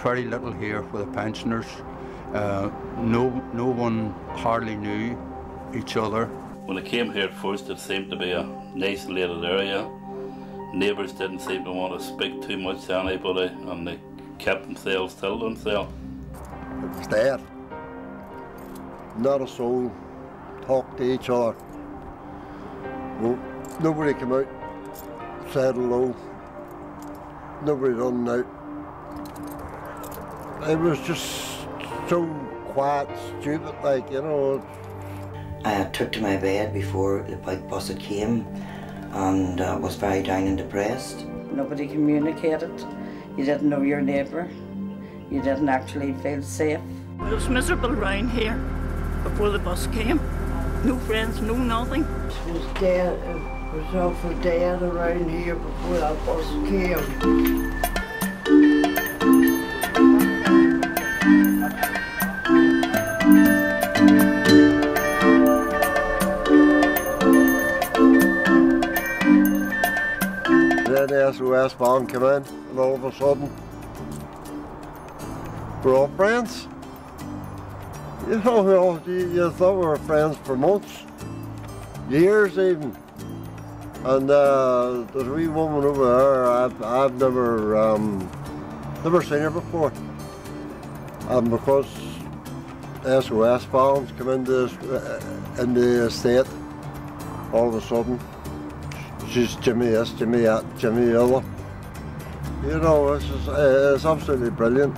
very little here for the pensioners. No one hardly knew each other. When I came here first, it seemed to be a isolated area. Neighbours didn't seem to want to speak too much to anybody, and they kept themselves to themselves. It was dead. Not a soul talked to each other. Well, nobody came out, said hello. Nobody done out. It was just so quiet, stupid, like, you know. I took to my bed before the big bus had came, and was very down and depressed. Nobody communicated. You didn't know your neighbour. You didn't actually feel safe. It was miserable around here before the bus came. No friends, no nothing. It was dead. It was awful dead around here before that bus came. Then the SOS van came in, and all of a sudden, we're all friends. You know, you thought we were friends for months, years even. And there's a wee woman over there, I've never seen her before. And because SOS vans come into the estate, all of a sudden, she's Jimmy this, Jimmy that, Jimmy the other. You know, it's absolutely brilliant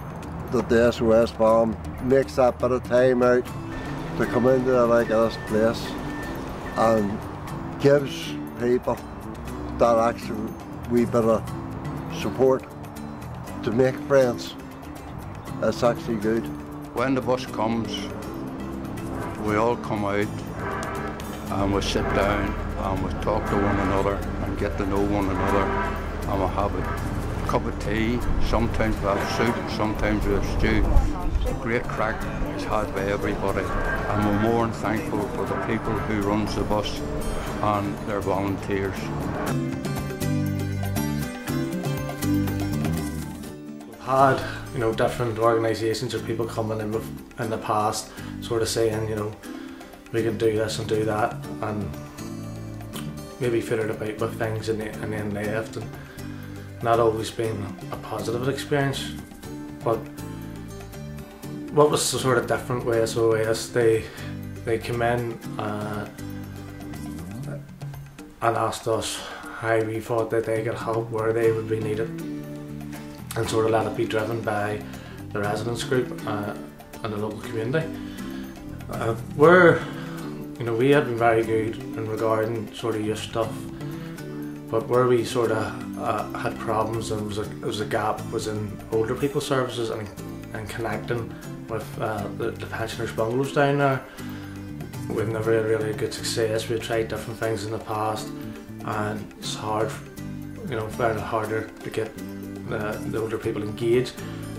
that the SOS van makes that bit of time out to come into this place and gives people that extra wee bit of support to make friends. It's actually good. When the bus comes, we all come out and we sit down and we talk to one another and get to know one another, and we have a cup of tea. Sometimes we have soup, sometimes we have stew. Great crack is had by everybody, and we're more than thankful for the people who runs the bus and their volunteers. We've had, you know, different organisations or people coming in the past, sort of saying, you know, we can do this and do that, and maybe fitted about with things and then left, and not always been a positive experience. But what was the sort of different with SOS? They came in and asked us how we thought that they could help, where they would be needed, and sort of let it be driven by the residents group and the local community. We had been very good in regarding sort of youth stuff, but where we sort of had problems and was a gap was in older people services and connecting with the pensioners' bungalows down there. We've never had really good success. We've tried different things in the past, and it's hard, you know, very harder to get the older people engaged.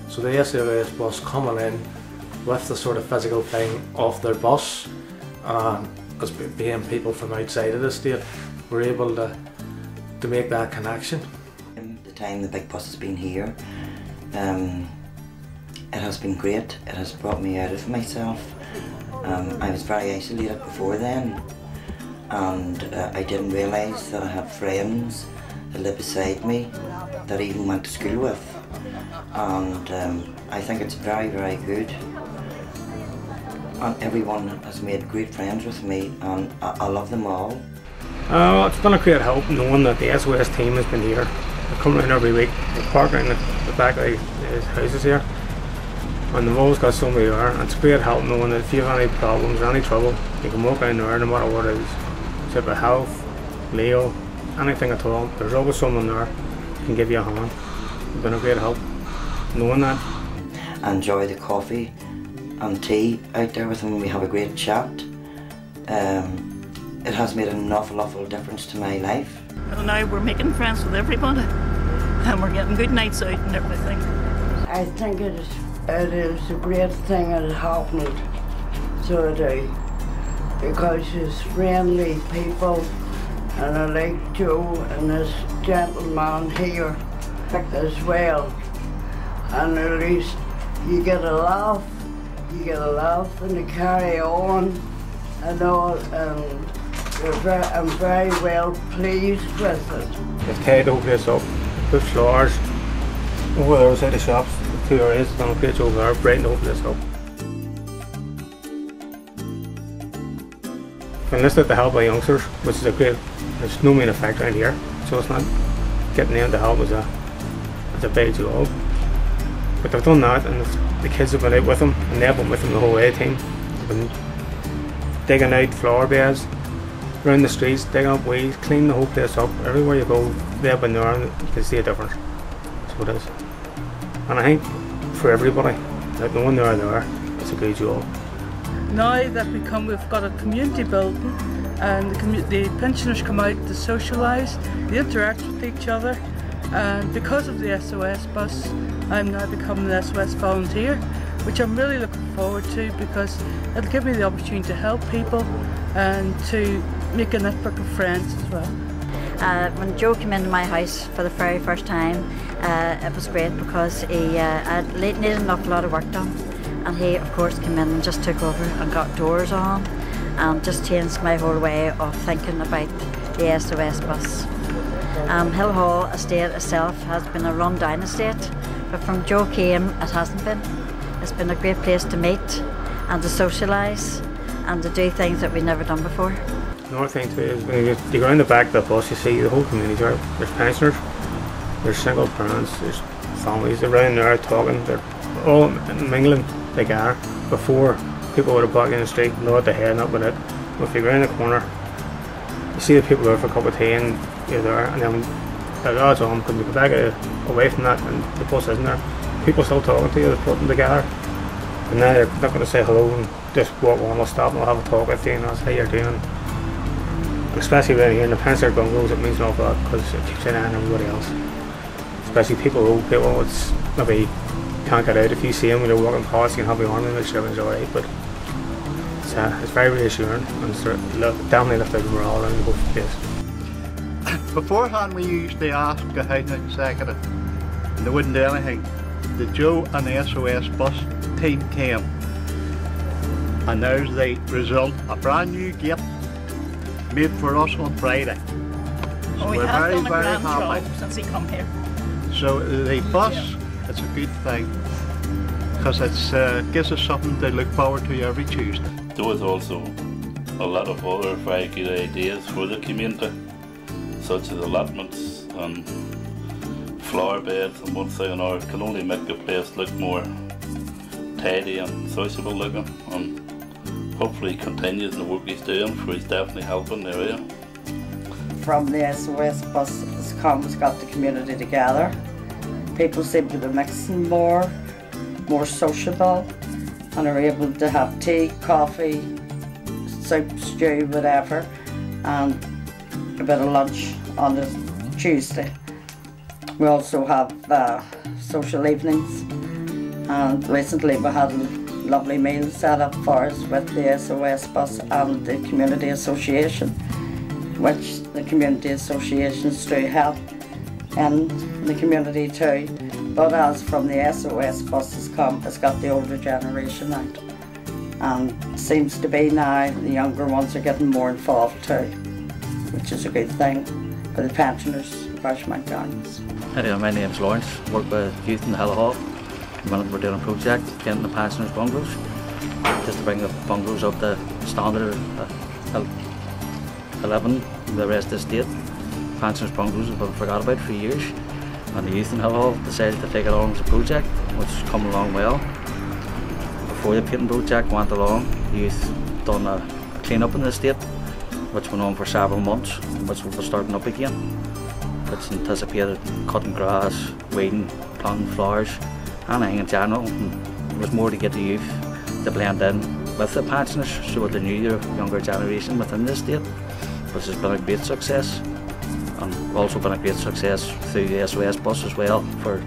So the SOS bus coming in with the sort of physical thing off their bus, as being people from outside of the state, we're able to make that connection. The time the big bus has been here, it has been great. It has brought me out of myself. I was very isolated before then, and I didn't realise that I had friends that lived beside me that I even went to school with, and I think it's very, very good. And everyone has made great friends with me, and I love them all. It's been a great help knowing that the SOS team has been here. They come around every week, they park around the back of the houses here, and they've always got somebody there. And it's great help knowing that if you have any problems or any trouble, you can walk down there no matter what it is. It's about health, legal, anything at all. There's always someone there who can give you a hand. It's been a great help knowing that. I enjoy the coffee and tea out there with them. We have a great chat. It has made an awful difference to my life. And now we're making friends with everybody, and we're getting good nights out and everything. I think it is a great thing that happened, so I do, because it's friendly people, and I like Joe and this gentleman here as well. and at least you get a laugh and you carry on and all, and I'm very well pleased with it. They've tied the whole place up, put floors over there outside the shops, the 2 areas, done a great job there, brighten the whole place up. Enlisted the help by youngsters, which is a great, there's no main effect around here, so it's not getting them to help is a big job. But they've done that, and the kids have been out with them, and they've been with them the whole way team. They've been digging out flower beds, around the streets, digging up weeds, cleaning the whole place up. Everywhere you go, they've been there and you can see a difference. So it is. And I think for everybody, like knowing they're there, it's a good job. Now that we've got a community building, and the pensioners come out to socialise, they interact with each other, and because of the SOS bus, I'm now becoming an SOS volunteer, which I'm really looking forward to because it'll give me the opportunity to help people and to make a network of friends as well. When Joe came into my house for the very first time, it was great because he needed an awful lot of work done, and he of course came in and just took over and got doors on and just changed my whole way of thinking about the SOS bus. Hillhall estate itself has been a run-down estate, but from Joe came it hasn't been. It's been a great place to meet and to socialise and to do things that we've never done before. Another thing too is when you go around the back of the bus, you see the whole community there. There's pensioners, there's single parents, there's families around there talking. They're all mingling together. Before, people would have back in the street, know what they're heading up with it. But if you go around the corner, you see the people there for a cup of tea and you're there, and then the odds on when you go back away from that and the bus isn't there, people still talking to you, they're putting together. And now they're not going to say hello and just walk on, they'll stop and they'll have a talk with you and that's how you're doing. Especially around here in the pensioner bungalows, it means an awful lot because it keeps an eye on everybody else. Especially old people, it's maybe can't get out. If you see them when they're walking past, you can have your arm and make sure everything's alright, but it's very reassuring and it's definitely lifted the morale around the whole place. Beforehand we used to ask the housing executive and they wouldn't do anything. The Joe and the SOS bus team came and there's the result, a brand new gate made for us on Friday. So we we're have very, done a very grand happy. job since he come here. So the bus, it's a good thing because it gives us something to look forward to every Tuesday. There was also a lot of other very good ideas for the community, such as allotments and flower beds and one thing and another. It can only make the place look more tidy and sociable looking, and hopefully he continues in the work he's doing, for he's definitely helping the area. From the SOS bus has got the community together. People seem to be mixing more sociable, and are able to have tea, coffee, soup, stew, whatever, and a bit of lunch on the Tuesday. We also have social evenings, and recently we had a lovely meal set up for us with the SOS bus and the Community Association, which the Community Associations do help in the community too. But as from the SOS bus has come, it's got the older generation out. And seems to be now the younger ones are getting more involved too, which is a good thing for the pensioners of Ashmount Gardens. Hey, my name's Lawrence, work with youth in the Hillhall. We're doing a project getting the pensioners' bungalows, just to bring the bungalows up to standard 11, the rest of the state. Pensioners' bungalows have been forgot about for years, and the youth in Hillhall decided to take it on as a project, which has come along well. Before the painting project went along, the youth done a clean up in the estate, which went on for several months, which will be starting up again. It's anticipated cutting grass, weeding, planting flowers, anything in general. And there was more to get the youth to blend in with the pensioners, so they knew the younger generation within the estate, which has been a great success. And also been a great success through the SOS bus as well, for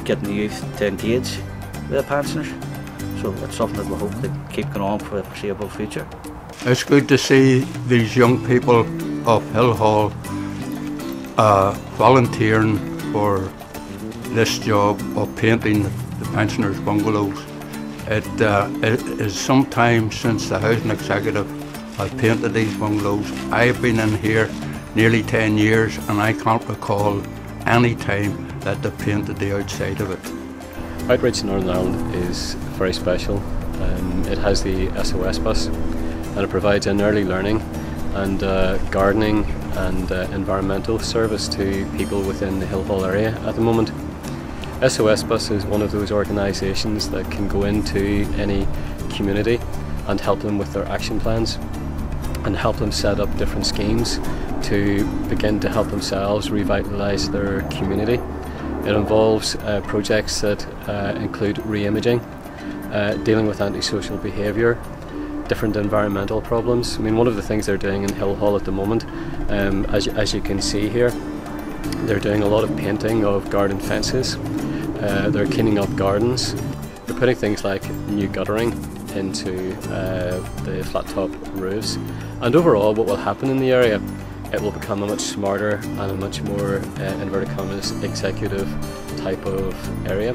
getting the youth to engage with the pensioners. So it's something that we hope to keep going on for the foreseeable future. It's good to see these young people of Hillhall volunteering for this job of painting the pensioners' bungalows. It is some time since the housing executive has painted these bungalows. I've been in here nearly 10 years and I can't recall any time that they painted the outside of it. Outreach in Northern Ireland is very special. It has the SOS bus and it provides an early learning and gardening and environmental service to people within the Hillhall area at the moment. SOS Bus is one of those organisations that can go into any community and help them with their action plans and help them set up different schemes to begin to help themselves revitalise their community. It involves projects that include re-imaging, dealing with antisocial behaviour, different environmental problems. I mean, one of the things they're doing in Hillhall at the moment, as you can see here, they're doing a lot of painting of garden fences. They're cleaning up gardens. They're putting things like new guttering into the flat top roofs. And overall, what will happen in the area, it will become a much smarter and a much more, inverted commas, executive type of area.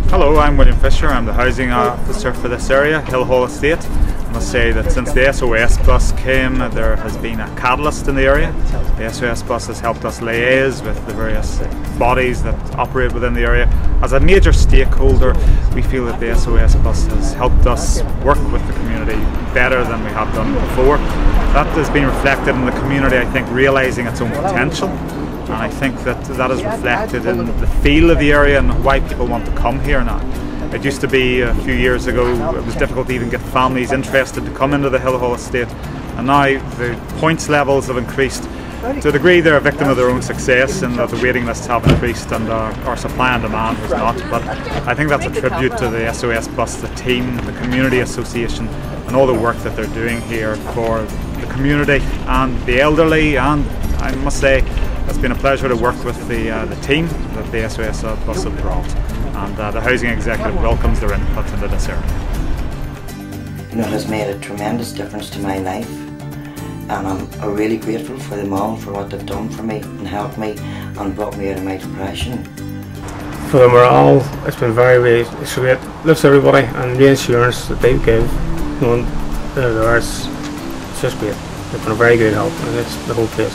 Hello, I'm William Fisher. I'm the housing officer for this area, Hillhall Estate. I must say that since the SOS bus came, there has been a catalyst in the area. The SOS bus has helped us liaise with the various bodies that operate within the area. As a major stakeholder, we feel that the SOS bus has helped us work with the community better than we have done before. That has been reflected in the community, I think, realising its own potential. And I think that is reflected in the feel of the area and why people want to come here now. It used to be a few years ago, it was difficult to even get families interested to come into the Hillhall estate, and now the points levels have increased. To a degree they're a victim of their own success and that the waiting lists have increased and our supply and demand has not, but I think that's a tribute to the SOS bus, the team, the community association and all the work that they're doing here for the community and the elderly, and I must say it's been a pleasure to work with the team that the SOS bus have brought, and the housing executive welcomes their input into this area. You know, it has made a tremendous difference to my life, and I'm really grateful for them all for what they've done for me and helped me and brought me out of my depression. For the morale, it's been very great. Lifts everybody, and the insurance that they give, you know, it's just great. They've been a very good help, and it's the whole place.